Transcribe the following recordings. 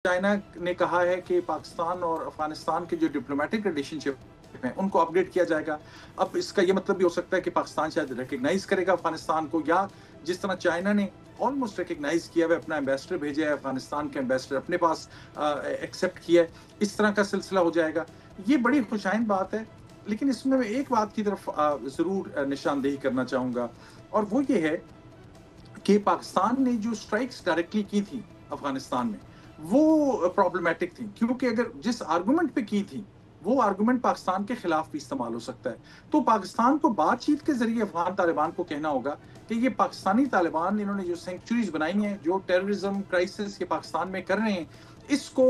China ने कहा है कि पाकिस्तान और अफगानिस्तान के जो डिप्लोमेटिक रिलेशनशिप हैं उनको अपग्रेड किया जाएगा। अब इसका ये मतलब भी हो सकता है कि पाकिस्तान शायद रिकग्नाइज करेगा अफगानिस्तान को, या जिस तरह चाइना ने ऑलमोस्ट रिकग्नाइज किया है, अपना एम्बेसडर भेजा है, अफगानिस्तान के एम्बेसडर अपने पास एक्सेप्ट किया है, इस तरह का सिलसिला हो जाएगा। ये बड़ी खुशाइन बात है, लेकिन इसमें मैं एक बात की तरफ ज़रूर निशानदेही करना चाहूँगा, और वो ये है कि पाकिस्तान ने जो स्ट्राइक्स डायरेक्टली की थी अफगानिस्तान में, वो प्रॉब्लमेटिक थी, क्योंकि अगर जिस आर्गुमेंट पे की थी वो आर्गुमेंट पाकिस्तान के खिलाफ भी इस्तेमाल हो सकता है। तो पाकिस्तान को बातचीत के जरिए अफगान तालिबान को कहना होगा कि ये पाकिस्तानी तालिबान, इन्होंने जो सेंचुरीज बनाई हैं, जो टेररिज्म क्राइसिस ये पाकिस्तान में कर रहे हैं, इसको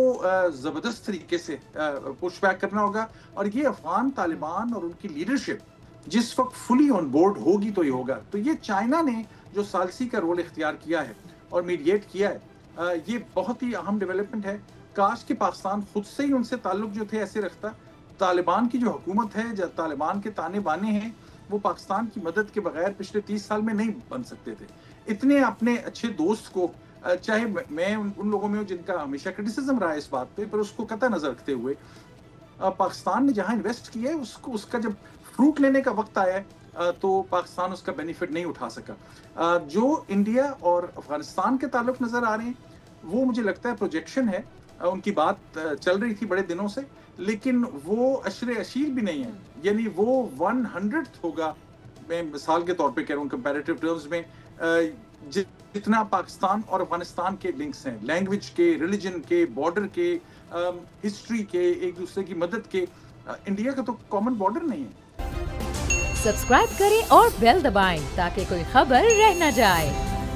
ज़बरदस्त तरीके से पुश बैक करना होगा। और ये अफगान तालिबान और उनकी लीडरशिप जिस वक्त फुली ऑन बोर्ड होगी तो ये होगा। तो ये चाइना ने जो सालसी का रोल इख्तियार किया है और मीडिएट किया है, ये बहुत ही अहम डेवलपमेंट है। काश कि पाकिस्तान खुद से ही उनसे ताल्लुक जो थे ऐसे रखता। तालिबान की जो हुकूमत है, जो तालिबान के ताने बाने हैं, वो पाकिस्तान की मदद के बगैर पिछले 30 साल में नहीं बन सकते थे। इतने अपने अच्छे दोस्त को, चाहे मैं उन लोगों में हूँ जिनका हमेशा क्रिटिसिज्म रहा है इस बात पे, पर उसको कतई नजर रखते हुए पाकिस्तान ने जहां इन्वेस्ट किया है उसको, उसका जब फ्रूट लेने का वक्त आया है तो पाकिस्तान उसका बेनिफिट नहीं उठा सका। जो इंडिया और अफगानिस्तान के ताल्लुक नजर आ रहे हैं, वो मुझे लगता है प्रोजेक्शन है। उनकी बात चल रही थी बड़े दिनों से, लेकिन वो अशरे अशील भी नहीं है, यानी वो 100th होगा, मैं मिसाल के तौर पे कह रहा हूँ कंपैरेटिव टर्म्स में, जितना पाकिस्तान और अफगानिस्तान के लिंक्स हैं, लैंग्वेज के, रिलीजन के, बॉर्डर के, हिस्ट्री के, एक दूसरे की मदद के। इंडिया का तो कॉमन बॉर्डर नहीं है। सब्सक्राइब करें और बेल दबाएं ताकि कोई खबर रह न जाए।